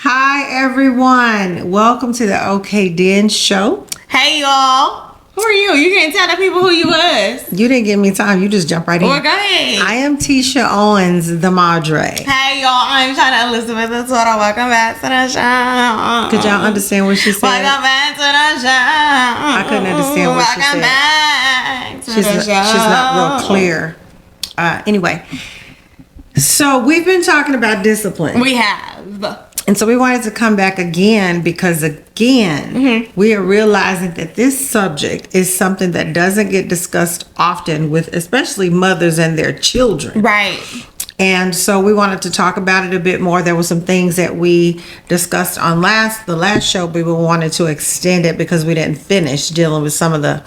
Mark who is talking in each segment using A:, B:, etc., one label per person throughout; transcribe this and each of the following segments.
A: Hi, everyone. Welcome to the OK Den Show.
B: Hey, y'all. Who are you? You can't tell the people who you was.
A: You didn't give me time. You just jump right in.
B: Well, go ahead.
A: I am Titia Owens, the Madre.
B: Hey, y'all. I'm Chyna Elizabeth. That's what I welcome back to the show.
A: Could y'all understand what she said?
B: Welcome back to the show.
A: I couldn't understand what she said.
B: Welcome back to the show.
A: She's not real clear. Anyway, so we've been talking about discipline.
B: We have.
A: And so we wanted to come back again because, we are realizing that this subject is something that doesn't get discussed often with especially mothers and their children.
B: Right.
A: And so we wanted to talk about it a bit more. There were some things that we discussed on the last show, but we wanted to extend it because we didn't finish dealing with some of the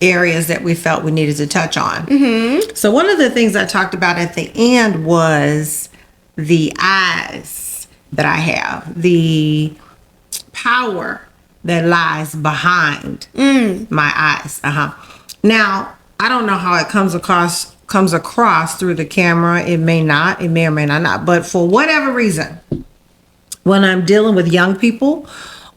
A: areas that we felt we needed to touch on. Mm-hmm. So one of the things I talked about at the end was the eyes that I have, the power that lies behind my eyes. Now, I don't know how it comes across through the camera. It may or may not. But for whatever reason, when I'm dealing with young people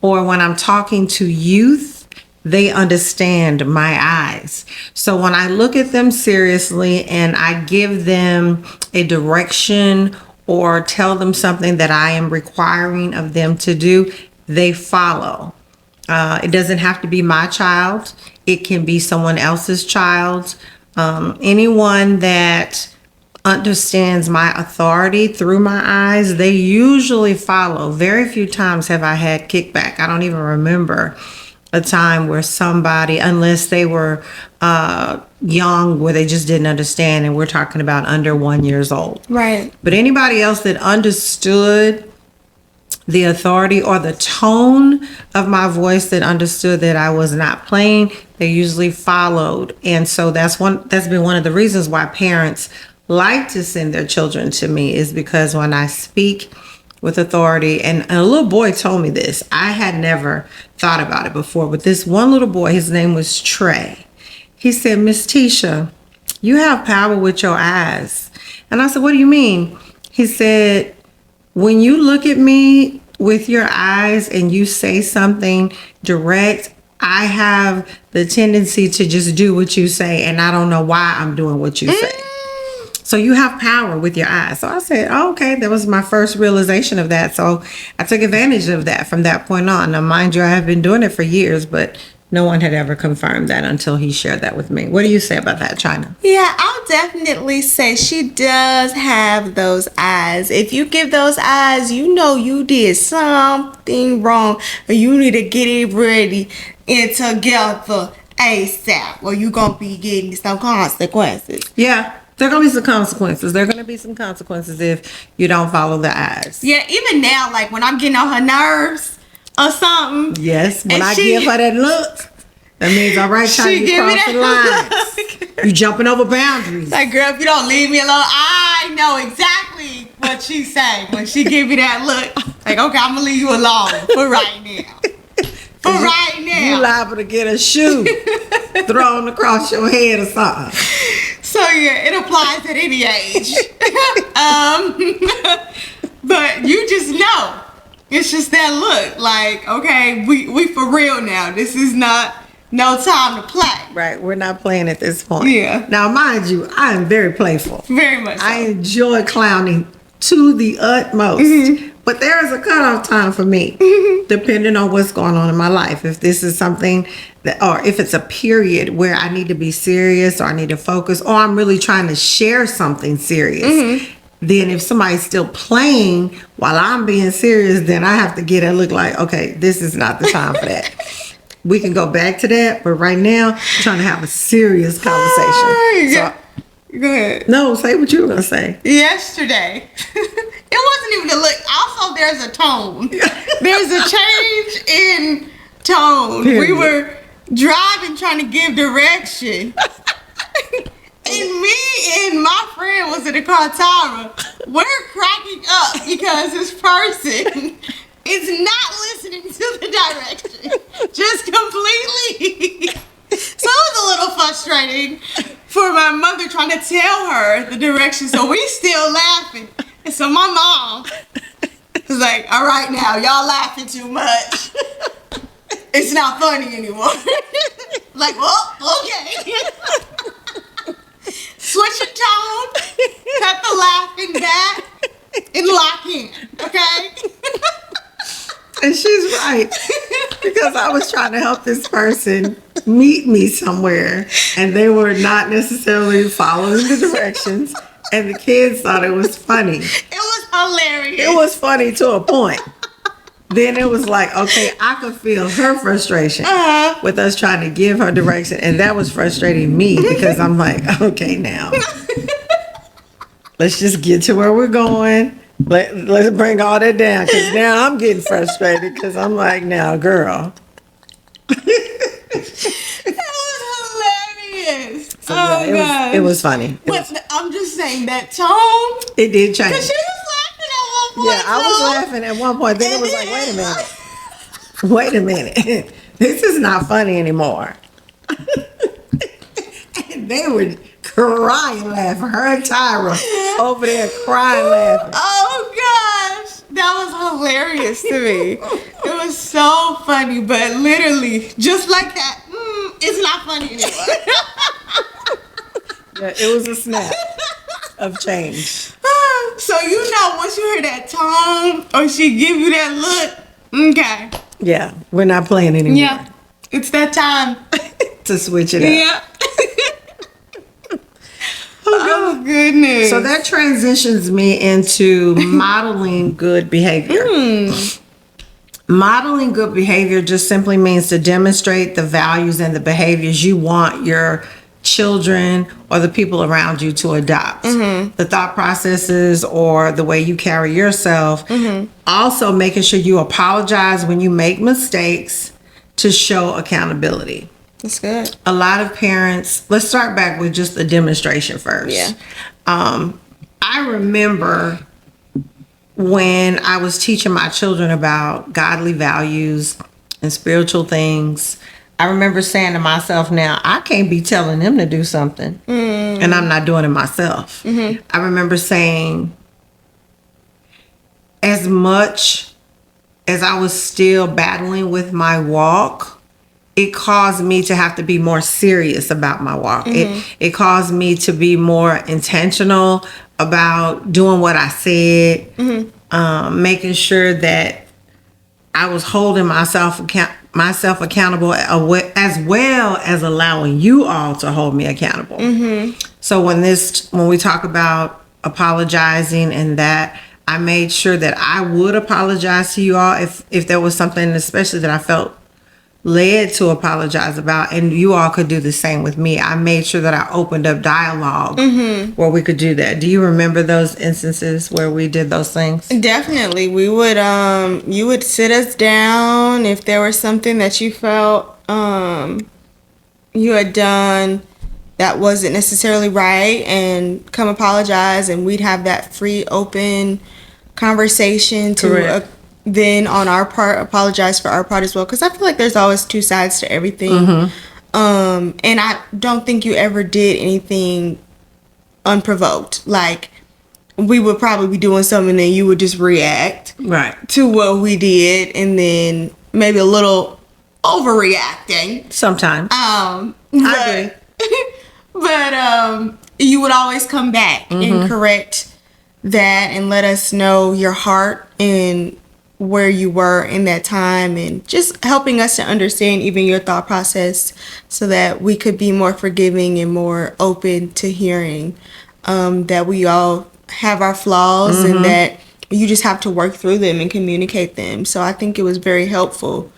A: or when I'm talking to youth, they understand my eyes. So when I look at them seriously and I give them a direction or tell them something that I am requiring of them to do, they follow. It doesn't have to be my child. It can be someone else's child. Anyone that understands my authority through my eyes, they usually follow. Very few times have I had kickback. I don't even remember a time where somebody, unless they were young, where they just didn't understand, and we're talking about under 1 year old.
B: Right.
A: But anybody else that understood the authority or the tone of my voice, that understood that I was not playing, they usually followed. And so that's been one of the reasons why parents like to send their children to me, is because when I speak with authority, and a little boy told me this. I had never thought about it before, but this one little boy, his name was Trey. He said, "Miss Tisha, you have power with your eyes." And I said, "What do you mean?" He said, "When you look at me with your eyes and you say something direct, I have the tendency to just do what you say, and I don't know why I'm doing what you say. So you have power with your eyes." So I said, "Oh, okay." That was my first realization of that. So I took advantage of that from that point on. Now, mind you, I have been doing it for years, but no one had ever confirmed that until he shared that with me. What do you say about that, Chyna?
B: Yeah, I'll definitely say she does have those eyes. If you give those eyes, you know you did something wrong, or you need to get it ready and together ASAP, or you gonna be getting some consequences.
A: Yeah. There are going to be some consequences. There are going to be some consequences if you don't follow the eyes.
B: Yeah, even now, like when I'm getting on her nerves or something.
A: Yes, when I give her that look, that means, all right, Chyna, you cross the lines. You jumping over boundaries.
B: Like, girl, if you don't leave me alone, I know exactly what she's saying when she give me that look. Like, okay, I'm going to leave you alone for right now. For right now.
A: You liable to get a shoe thrown across your head or something.
B: So yeah, it applies at any age. But you just know. It's just that look. Like, okay, we for real now. This is not no time to play.
A: Right, we're not playing at this point.
B: Yeah.
A: Now, mind you, I am very playful.
B: Very much so.
A: I enjoy clowning to the utmost. Mm-hmm. But there is a cutoff time for me, depending on what's going on in my life. If this is something that, or if it's a period where I need to be serious or I need to focus, or I'm really trying to share something serious, then if somebody's still playing while I'm being serious, then I have to get it look like, okay, this is not the time for that. We can go back to that, but right now, I'm trying to have a serious conversation. So,
B: go ahead.
A: No, say what you were going to say.
B: Yesterday, it wasn't even a look. Also, there's a tone. There's a change in tone.
A: Period.
B: We were driving, trying to give direction. And me and my friend was in the car, Tara. We're cracking up because this person is not listening to the direction. Just completely. So it was a little frustrating for my mother trying to tell her the direction. So we still laughing. And so my mom It's like, all right now, y'all laughing too much. It's not funny anymore. Like, well, okay. Switch your tone, cut the laughing back, and lock in, okay?
A: And she's right. Because I was trying to help this person meet me somewhere, and they were not necessarily following the directions, and the kids thought it was funny.
B: It was hilarious.
A: It was funny to a point. Then it was like, okay, I could feel her frustration with us trying to give her direction, and that was frustrating me because I'm like, okay, now let's just get to where we're going. Let's bring all that down, because now I'm getting frustrated because I'm like, now, girl.
B: It was hilarious.
A: So, yeah,
B: gosh.
A: it was funny.
B: But I'm just saying that tone.
A: It did change.
B: Cause she was laughing at one point.
A: Yeah, I was laughing at one point. Then it was like, wait a minute. Wait a minute. This is not funny anymore. And they were crying laughing. Her and Tyra over there crying laughing.
B: Oh gosh, that was hilarious to me. It was so funny, but literally just like that, it's not funny anymore.
A: Yeah, it was a snap of change.
B: So once you hear that tone or she give you that look, okay.
A: Yeah, we're not playing anymore.
B: Yeah, it's that time
A: to switch it up.
B: Yeah. Oh goodness.
A: So that transitions me into modeling good behavior. Modeling good behavior just simply means to demonstrate the values and the behaviors you want your children or the people around you to adopt. The thought processes or the way you carry yourself. Also making sure you apologize when you make mistakes to show accountability.
B: That's good.
A: A lot of parents, let's start back with just the demonstration first.
B: Yeah.
A: I remember when I was teaching my children about godly values and spiritual things, I remember saying to myself, now, I can't be telling them to do something and I'm not doing it myself. I remember saying, as much as I was still battling with my walk, it caused me to have to be more serious about my walk. It caused me to be more intentional about doing what I said, making sure that I was holding myself accountable, as well as allowing you all to hold me accountable. So when we talk about apologizing and that, I made sure that I would apologize to you all if there was something, especially that I felt led to apologize about, and you all could do the same with me. I made sure that I opened up dialogue where we could do that. Do you remember those instances where we did those things?
B: Definitely. We would you would sit us down if there was something that you felt you had done that wasn't necessarily right, and come apologize, and we'd have that free open conversation to then on our part apologize for our part as well, because I feel like there's always two sides to everything. And I don't think you ever did anything unprovoked. Like, we would probably be doing something and you would just react to what we did, and then maybe a little overreacting
A: sometimes.
B: I agree. But you would always come back and correct that and let us know your heart and where you were in that time, and just helping us to understand even your thought process so that we could be more forgiving and more open to hearing that we all have our flaws and that you just have to work through them and communicate them. So I think it was very helpful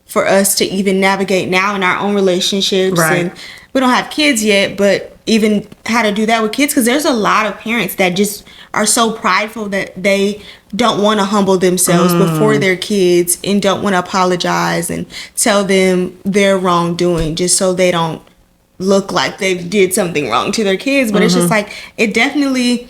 B: for us to even navigate now in our own relationships. And we don't have kids yet, but even how to do that with kids, because there's a lot of parents that just are so prideful that they don't want to humble themselves before their kids and don't want to apologize and tell them their wrongdoing just so they don't look like they did something wrong to their kids. But it's just like, it definitely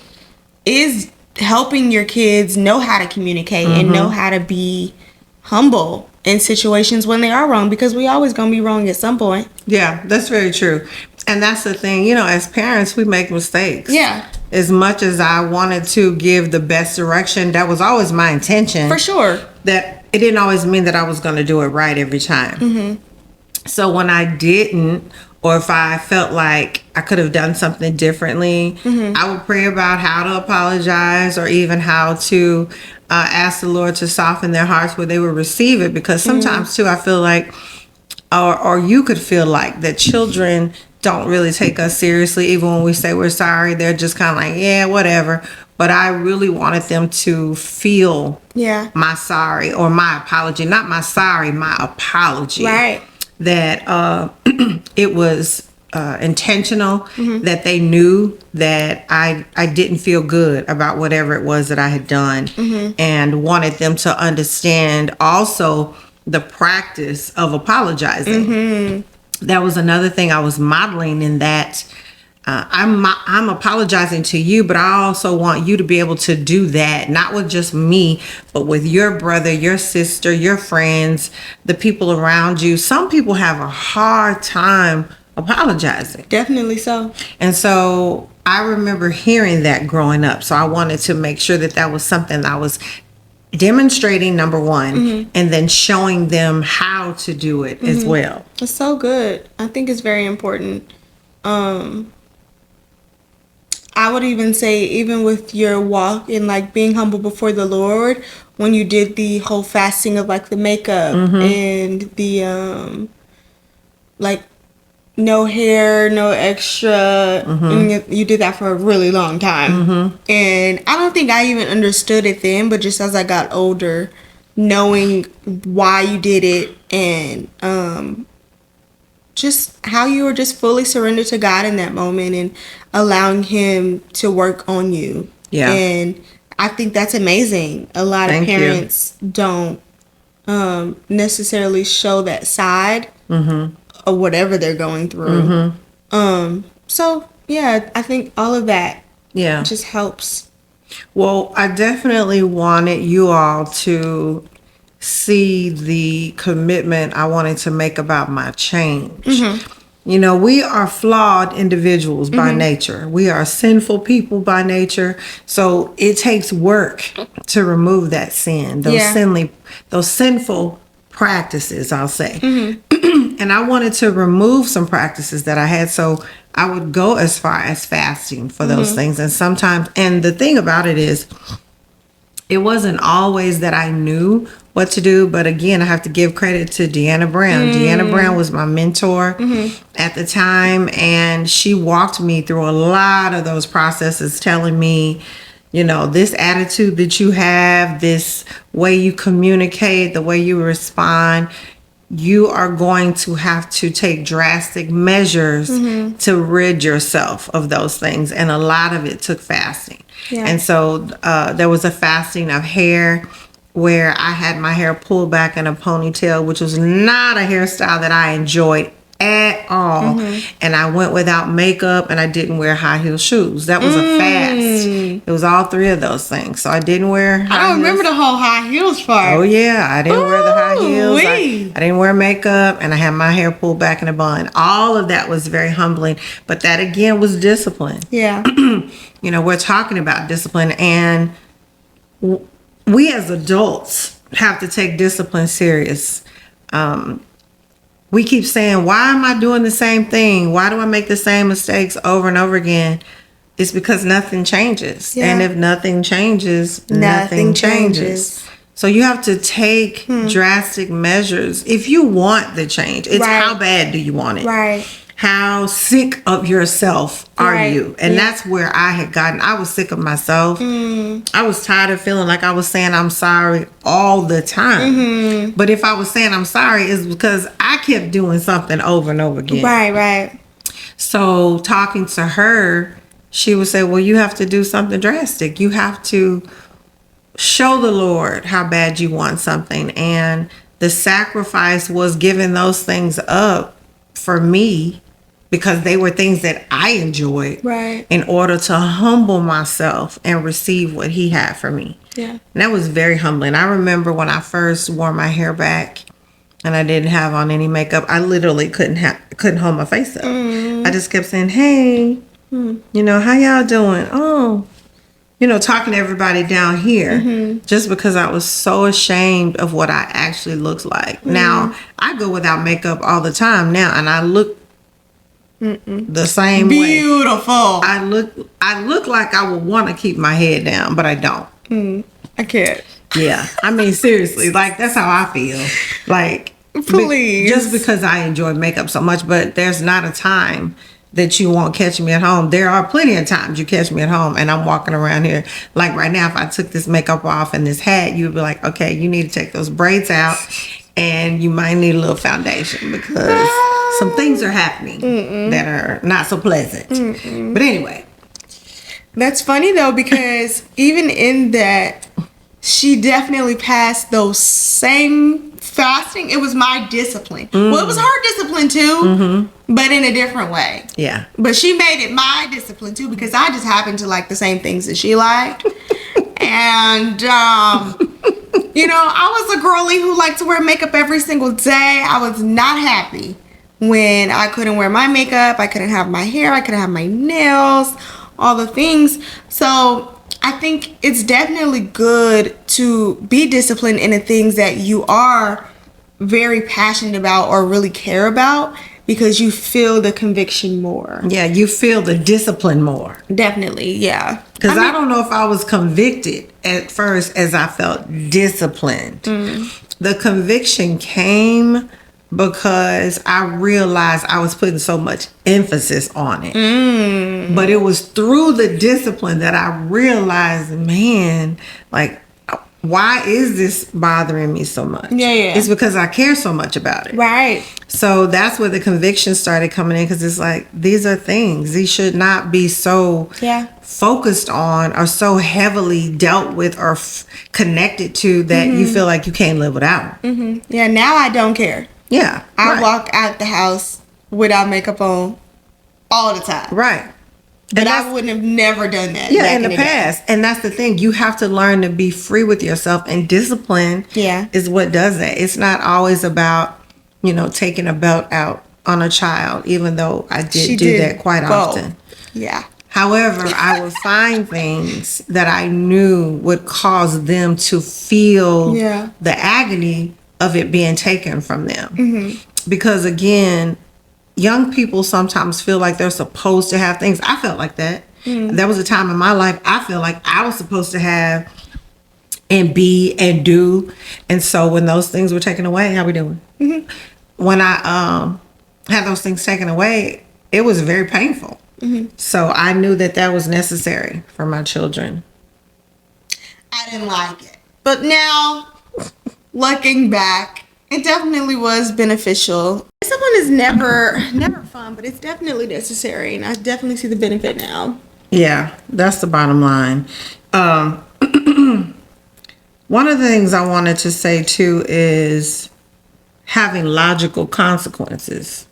B: is helping your kids know how to communicate and know how to be humble in situations when they are wrong, because we always gonna be wrong at some point.
A: Yeah, that's very true. And that's the thing, as parents, we make mistakes.
B: Yeah.
A: as much as I wanted to give the best direction, that was always my intention.
B: For sure.
A: That it didn't always mean that I was going to do it right every time.
B: Mm-hmm.
A: So when I didn't, or if I felt like I could have done something differently,
B: Mm-hmm.
A: I would pray about how to apologize, or even how to ask the Lord to soften their hearts where they would receive it. Because sometimes too, I feel like, or you could feel like, that children don't really take us seriously. Even when we say we're sorry, they're just kind of like, yeah, whatever. But I really wanted them to feel my sorry, or my apology. Not my sorry, my apology.
B: Right.
A: That it was intentional,
B: Mm-hmm.
A: that they knew that I didn't feel good about whatever it was that I had done,
B: Mm-hmm.
A: and wanted them to understand also the practice of apologizing.
B: Mm-hmm.
A: That was another thing I was modeling, in that I'm apologizing to you, but I also want you to be able to do that, not with just me, but with your brother, your sister, your friends, the people around you. Some people have a hard time apologizing.
B: Definitely so.
A: And so I remember hearing that growing up. So I wanted to make sure that that was something I was demonstrating, number one,
B: Mm-hmm.
A: and then showing them how to do it as well.
B: It's so good. I think it's very important. I would even say, even with your walk in like being humble before the Lord, when you did the whole fasting of like the makeup and the like no hair, no extra, and you did that for a really long time. And I don't think I even understood it then, but just as I got older, knowing why you did it, and just how you were just fully surrendered to God in that moment and allowing Him to work on you.
A: Yeah.
B: And I think that's amazing. A lot
A: Thank
B: of
A: you.
B: parents don't necessarily show that side of whatever they're going through. So yeah, I think all of that
A: Yeah.
B: just helps.
A: Well, I definitely wanted you all to see the commitment I wanted to make about my change. You know, we are flawed individuals by nature. We are sinful people by nature. So it takes work to remove that sin, those sinful practices, I'll say. And I wanted to remove some practices that I had. So I would go as far as fasting for those things. And sometimes, and the thing about it is, it wasn't always that I knew what to do, but again, I have to give credit to Deanna Brown. Deanna Brown was my mentor at the time, and she walked me through a lot of those processes, telling me, you know, this attitude that you have, this way you communicate, the way you respond, you are going to have to take drastic measures to rid yourself of those things. And a lot of it took fasting.
B: Yeah.
A: And so there was a fasting of hair, where I had my hair pulled back in a ponytail, which was not a hairstyle that I enjoyed at all. And I went without makeup, and I didn't wear high heel shoes. That was a fast. It was all three of those things. So I didn't wear high
B: I don't
A: heels.
B: remember the whole high heels part.
A: Oh yeah, I didn't wear the high heels.
B: Ooh-wee.
A: I didn't wear makeup, and I had my hair pulled back in a bun. All of that was very humbling, but that again was discipline.
B: Yeah.
A: You know, we're talking about discipline, and we as adults have to take discipline serious. We keep saying, why am I doing the same thing? Why do I make the same mistakes over and over again? It's because nothing changes.
B: Yeah.
A: And if nothing changes, nothing changes. So you have to take drastic measures if you want the change. It's
B: Right.
A: how bad do you want it?
B: Right.
A: How sick of yourself are
B: Right.
A: you? And
B: Yeah.
A: that's where I had gotten. I was sick of myself. I was tired of feeling like I was saying I'm sorry all the time. But if I was saying I'm sorry, it's because I kept doing something over and over again.
B: Right, right.
A: So talking to her, she would say, well, you have to do something drastic. You have to show the Lord how bad you want something. And the sacrifice was giving those things up for me, because they were things that I enjoyed,
B: Right.
A: in order to humble myself and receive what He had for me.
B: Yeah.
A: And that was very humbling. I remember when I first wore my hair back and I didn't have on any makeup, I literally couldn't hold my face up. I just kept saying, hey, You know, how y'all doing? Oh, you know, talking to everybody down here just because I was so ashamed of what I actually looked like. Now, I go without makeup all the time now, and I look the same way.
B: Beautiful.
A: I look like I would want to keep my head down, but I don't.
B: I can't.
A: Yeah. I mean, seriously, like, that's how I feel. Like,
B: Please.
A: just because I enjoy makeup so much, but there's not a time that you won't catch me at home. There are plenty of times you catch me at home and I'm walking around here. Like right now, if I took this makeup off and this hat, you'd be like, okay, you need to take those braids out and you might need a little foundation because some things are happening that are not so pleasant. But anyway.
B: That's funny though, because even in that, she definitely passed those same fasting. It was my discipline. Well, it was her discipline too, but in a different way.
A: Yeah.
B: But she made it my discipline too, because I just happened to like the same things that she liked. And, you know, I was a girly who liked to wear makeup every single day. I was not happy when I couldn't wear my makeup. I couldn't have my hair. I couldn't have my nails, all the things. So I think it's definitely good to be disciplined in the things that you are very passionate about or really care about, because you feel the conviction more.
A: Yeah, you feel the discipline more.
B: Definitely, yeah.
A: Because I don't know if I was convicted at first as I felt disciplined. The conviction came because I realized I was putting so much emphasis on it. But it was through the discipline that I realized, man, like, why is this bothering me so much?
B: Yeah.
A: It's because I care so much about it.
B: Right.
A: So that's where the conviction started coming in, because it's like, these are things. These should not be so focused on or so heavily dealt with or connected to that you feel like you can't live without them.
B: Yeah, now I don't care.
A: Yeah.
B: I walk out the house without makeup on all the time.
A: Right.
B: But I wouldn't have never done that.
A: Yeah, in the past. And that's the thing. You have to learn to be free with yourself, and discipline is what does that. It's not always about, you know, taking a belt out on a child, even though I did do that quite often.
B: Yeah.
A: However, I would find things that I knew would cause them to feel the agony of it being taken from them. Because again, young people sometimes feel like they're supposed to have things. I felt like that. There was a time in my life I feel like I was supposed to have and be and do. And so when those things were taken away, how we doing? When I had those things taken away, it was very painful. So I knew that that was necessary for my children.
B: I didn't like it. But now, looking back, it definitely was beneficial. Discipline is never fun, but it's definitely necessary, and I definitely see the benefit now.
A: Yeah, that's the bottom line. One of the things I wanted to say too is having logical consequences.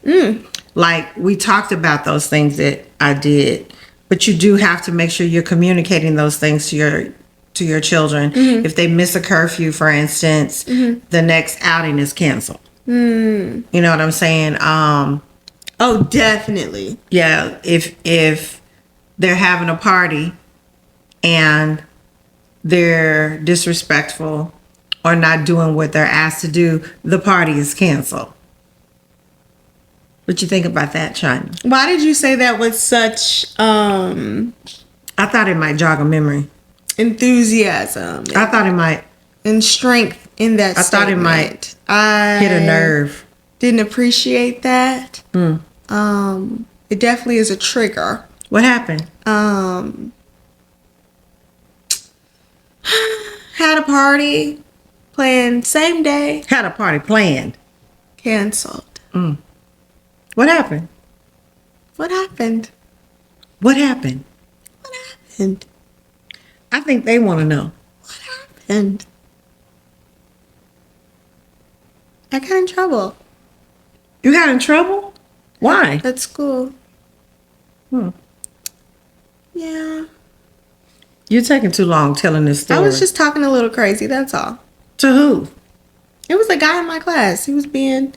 A: Like, we talked about those things that I did, but you do have to make sure you're communicating those things to your children. If they miss a curfew, for instance, the next outing is canceled. You know what I'm saying?
B: Oh, definitely.
A: Yeah, if they're having a party and they're disrespectful or not doing what they're asked to do, the party is canceled. What you think about that, Chyna?
B: Why did you say that with such
A: I thought it might jog a memory.
B: enthusiasm?
A: I thought it might.
B: And strength in that
A: I thought it might hit a nerve.
B: Didn't appreciate that. It definitely is a trigger.
A: What happened?
B: Had a party planned same day,
A: Had a party planned.
B: canceled.
A: What happened?
B: What happened?
A: What happened?
B: What happened?
A: I think they want to know.
B: What happened? I got in trouble
A: You got in trouble? Why?
B: at school. Yeah.
A: You're taking too long telling this story.
B: I was just talking a little crazy, that's all.
A: To who?
B: It was a guy in my class. He was being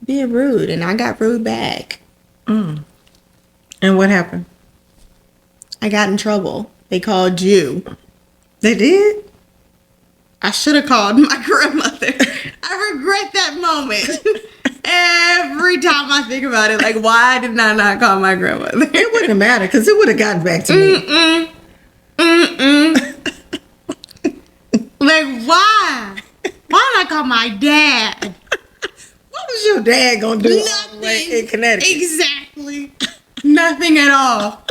B: rude, and I got rude back.
A: And what happened?
B: I got in trouble. They called you.
A: They did?
B: I should have called my grandmother. I regret that moment. Every time I think about it, like, why did I not call my grandmother?
A: It wouldn't have mattered because it would have gotten back to me.
B: Like, why? Why did I call my dad?
A: What was your dad going to do all the way
B: Nothing.
A: in Connecticut?
B: Exactly. Nothing at all.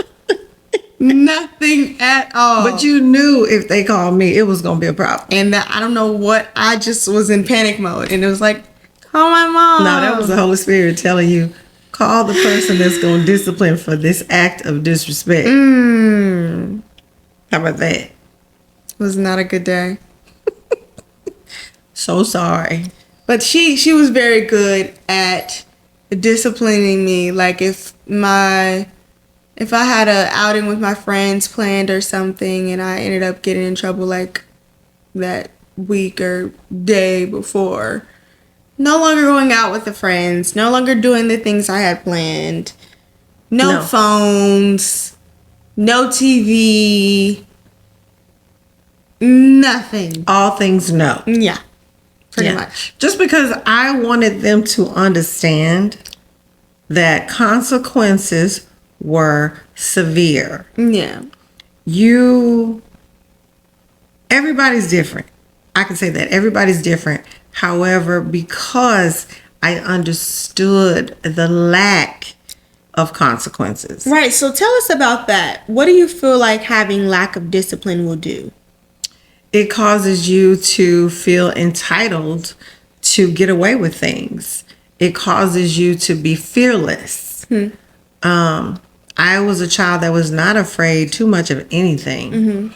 B: Nothing at all.
A: But you knew if they called me, it was going to be a problem.
B: And that, I don't know what, I just was in panic mode. And it was like, call my mom.
A: No, that was the Holy Spirit telling you, call the person that's going to discipline for this act of disrespect. How about that?
B: It was not a good day.
A: So sorry.
B: But she was very good at disciplining me. Like if I had a outing with my friends planned or something and I ended up getting in trouble like that week or day before, no longer going out with the friends, no longer doing the things I had planned, no phones, no TV, nothing.
A: All things no.
B: Yeah, pretty much.
A: Just because I wanted them to understand that consequences were severe.
B: Yeah.
A: Everybody's different. I can say that. Everybody's different. However, because I understood the lack of consequences.
B: Right. So tell us about that. What do you feel like having lack of discipline will do?
A: It causes you to feel entitled to get away with things. It causes you to be fearless. I was a child that was not afraid too much of anything.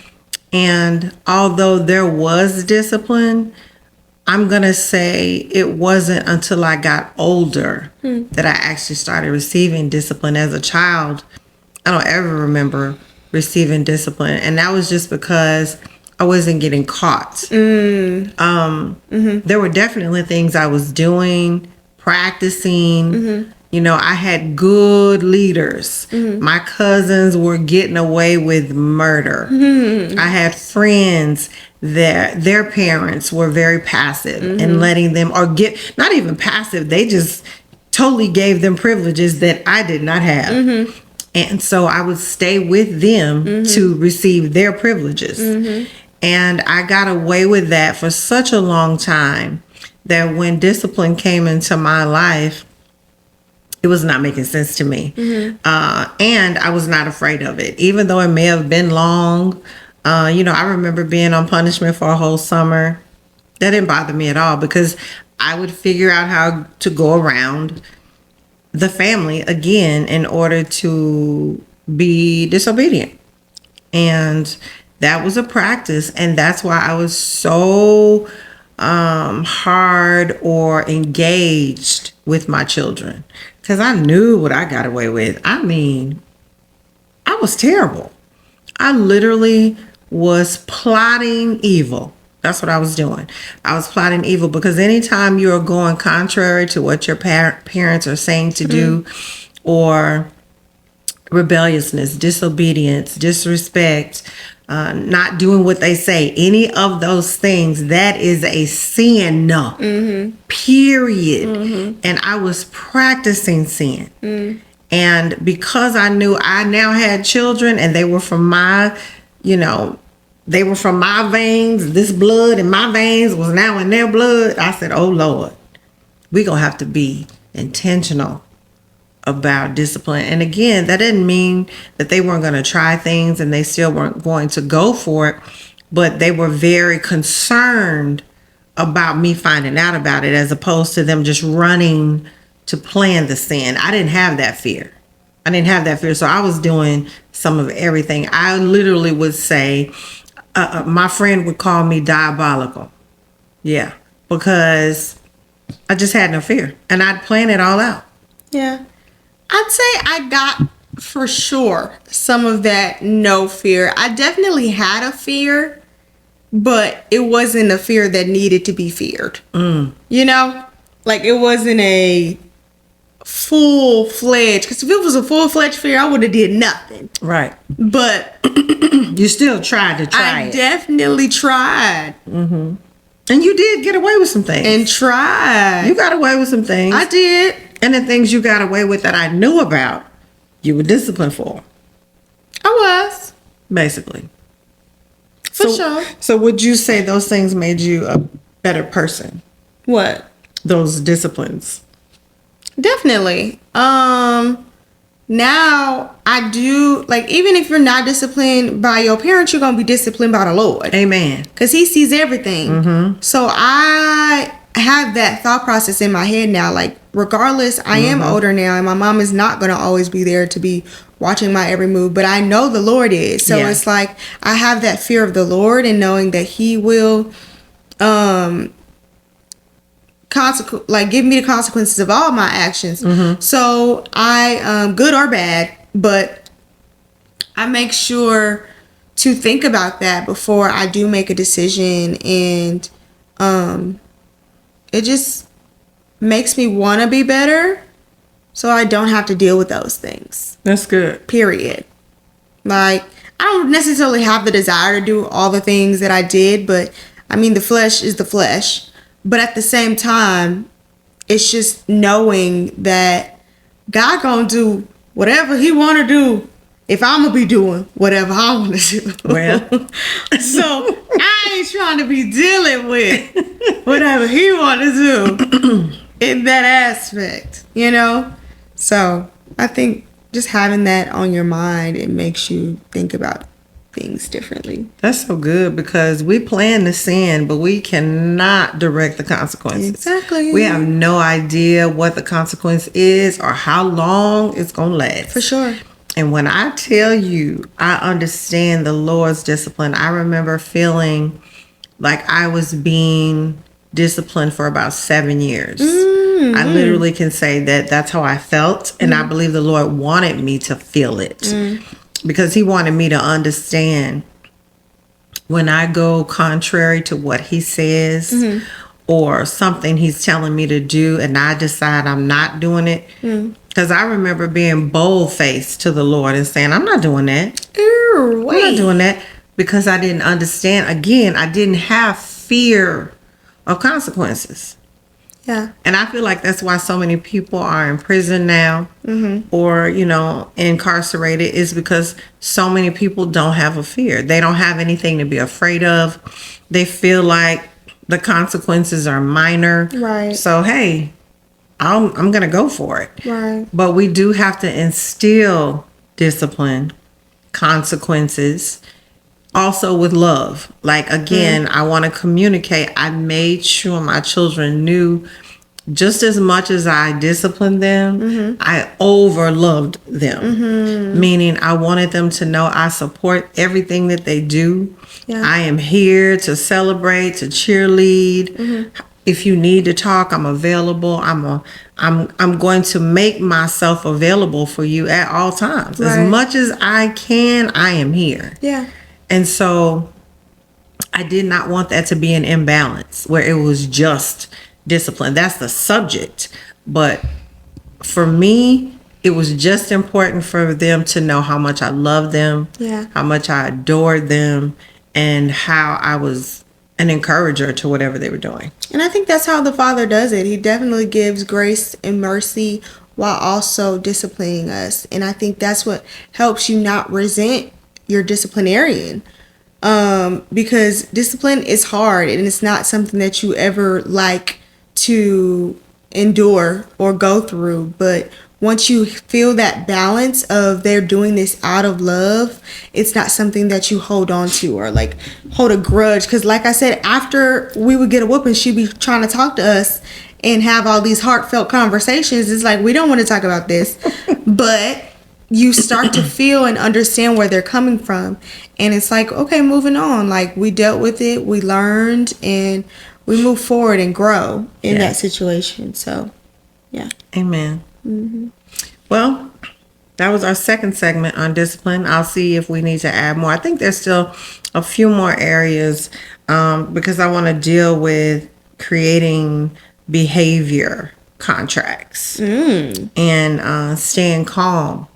A: And although there was discipline, I'm going to say it wasn't until I got older that I actually started receiving discipline. As a child, I don't ever remember receiving discipline. And that was just because I wasn't getting caught. There were definitely things I was doing, practicing. You know, I had good leaders. My cousins were getting away with murder. I had friends that their parents were very passive and letting them, or not even passive, they just totally gave them privileges that I did not have. And so I would stay with them to receive their privileges. And I got away with that for such a long time that when discipline came into my life, it was not making sense to me. And I was not afraid of it, even though it may have been long. I remember being on punishment for a whole summer. That didn't bother me at all because I would figure out how to go around the family again in order to be disobedient. And that was a practice. And that's why I was so hard or engaged with my children, because I knew what I got away with. I mean, I was terrible. I literally was plotting evil. That's what I was doing. I was plotting evil because anytime you are going contrary to what your parents are saying to do, or rebelliousness, disobedience, disrespect, not doing what they say, any of those things, that is a sin. Period. And I was practicing sin. And because I knew I now had children and they were from my, they were from my veins, this blood in my veins was now in their blood, I said, oh Lord, we're going to have to be intentional about discipline. And again, that didn't mean that they weren't going to try things and they still weren't going to go for it, but they were very concerned about me finding out about it, as opposed to them just running to plan the sin. I didn't have that fear. So I was doing some of everything. I literally would say, my friend would call me diabolical. Yeah, because I just had no fear and I'd plan it all out.
B: Yeah. I'd say I got for sure some of that no fear. I definitely had a fear, but it wasn't a fear that needed to be feared. Like it wasn't a full-fledged. Because if it was a full-fledged fear, I would have did nothing.
A: Right.
B: But
A: You still tried to try
B: I
A: it.
B: definitely tried.
A: And you did get away with some things.
B: And tried.
A: You got away with some things.
B: I did.
A: And the things you got away with that I knew about, you were disciplined for,
B: I was.
A: basically.
B: For sure.
A: So would you say those things made you a better person?
B: What?
A: Those disciplines?
B: Definitely. Now I do, like, even if you're not disciplined by your parents, you're gonna be disciplined by the Lord.
A: Amen.
B: Because He sees everything. So I have that thought process in my head now. Like, regardless, I am older now, and my mom is not gonna always be there to be watching my every move, but I know the Lord is. So
A: Yeah.
B: it's like I have that fear of the Lord and knowing that He will give me the consequences of all my actions. So I good or bad, but I make sure to think about that before I do make a decision, and it just makes me want to be better so I don't have to deal with those things.
A: That's good.
B: Period. Like, I don't necessarily have the desire to do all the things that I did, but I mean, the flesh is the flesh. But at the same time, it's just knowing that God gonna do whatever He wanna do if I'm gonna be doing whatever I wanna do.
A: Well.
B: So I ain't trying to be dealing with whatever He wanna do in that aspect, you know? So I think just having that on your mind, it makes you think about things differently.
A: That's so good, because we plan to sin, but we cannot direct the consequences.
B: Exactly.
A: We have no idea what the consequence is or how long it's going to last.
B: For sure.
A: And when I tell you, I understand the Lord's discipline. I remember feeling like I was being disciplined for about 7 years. I literally can say that that's how I felt. And I believe the Lord wanted me to feel it. Because He wanted me to understand when I go contrary to what He says or something He's telling me to do and I decide I'm not doing it. Because I remember being bold-faced to the Lord and saying, I'm not doing that. I'm not doing that, because I didn't understand. Again, I didn't have fear of consequences.
B: Yeah.
A: And I feel like that's why so many people are in prison now or, incarcerated, is because so many people don't have a fear. They don't have anything to be afraid of. They feel like the consequences are minor.
B: Right.
A: So, hey, I'm going to go for it.
B: Right.
A: But we do have to instill discipline, consequences, also with love. Like, again, I want to communicate. I made sure my children knew, just as much as I disciplined them, I overloved them. Meaning I wanted them to know I support everything that they do.
B: Yeah.
A: I am here to celebrate, to cheerlead. If you need to talk, I'm available. I'm going to make myself available for you at all times.
B: Right.
A: As much as I can, I am here.
B: Yeah.
A: And so I did not want that to be an imbalance where it was just discipline. That's the subject. But for me, it was just important for them to know how much I loved them, how much I adored them, and how I was an encourager to whatever they were doing.
B: And I think that's how the Father does it. He definitely gives grace and mercy while also disciplining us. And I think that's what helps you not resent your disciplinarian. Because discipline is hard and it's not something that you ever like to endure or go through. But once you feel that balance of they're doing this out of love, it's not something that you hold on to or like hold a grudge. Because like I said, after we would get a whooping, she'd be trying to talk to us and have all these heartfelt conversations. It's like, we don't want to talk about this. But you start to feel and understand where they're coming from. And it's like, okay, moving on. Like, we dealt with it, we learned, and we move forward and grow in that situation. So, yeah.
A: Amen. Well, that was our second segment on discipline. I'll see if we need to add more. I think there's still a few more areas because I want to deal with creating behavior contracts and staying calm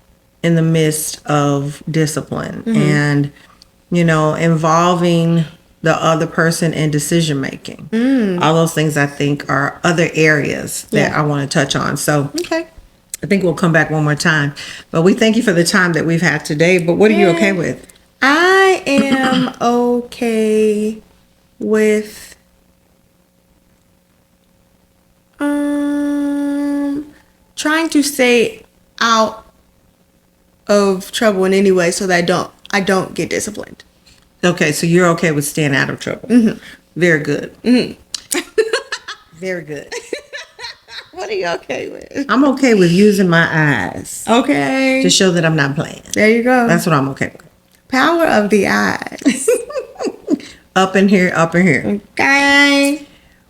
A: in the midst of discipline and, involving the other person in decision making. All those things I think are other areas that I want to touch on. So
B: Okay.
A: I think we'll come back one more time. But we thank you for the time that we've had today. But what are you okay with?
B: I am okay with trying to stay out of trouble in any way so that I don't get disciplined.
A: Okay, so you're okay with staying out of trouble. Very good. Very good.
B: What are you okay with?
A: I'm okay with using my eyes
B: Okay.
A: to show that I'm not playing.
B: There you go.
A: That's what I'm okay with.
B: Power of the eyes.
A: Up in here, up in here.
B: Okay.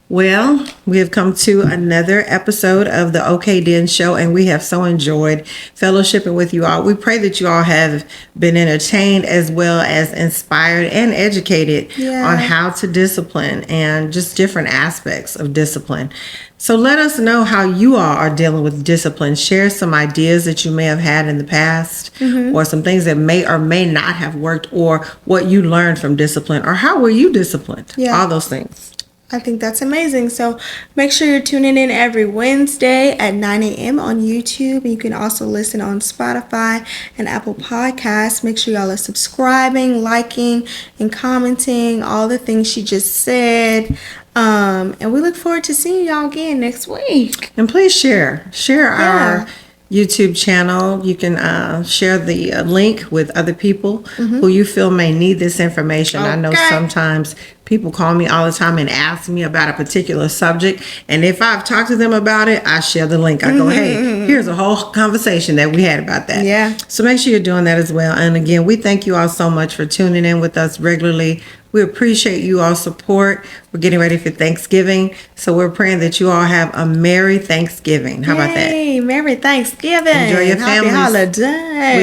A: Well, we have come to another episode of the OK Den Show, and we have so enjoyed fellowshipping with you all. We pray that you all have been entertained as well as inspired and educated on how to discipline and just different aspects of discipline. So let us know how you all are dealing with discipline. Share some ideas that you may have had in the past or some things that may or may not have worked, or what you learned from discipline, or how were you disciplined? All those things.
B: I think that's amazing. So make sure you're tuning in every Wednesday at 9 a.m. on YouTube. You can also listen on Spotify and Apple Podcasts. Make sure y'all are subscribing, liking, and commenting all the things she just said. And we look forward to seeing y'all again next week.
A: And please share our YouTube channel. You can share the link with other people who you feel may need this information. I know sometimes people call me all the time and ask me about a particular subject, and if I've talked to them about it, I share the link. I go, hey, here's a whole conversation that we had about that. So make sure you're doing that as well. And again, we thank you all so much for tuning in with us regularly. We appreciate you all's support. We're getting ready for Thanksgiving, so we're praying that you all have a Merry Thanksgiving. How about that?
B: Hey, Merry Thanksgiving.
A: Enjoy your families.
B: Happy holidays.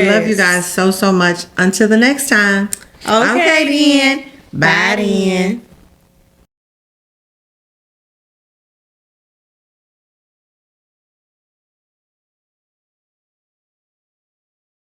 A: We love you guys so much. Until the next time. Okay then. Bye then.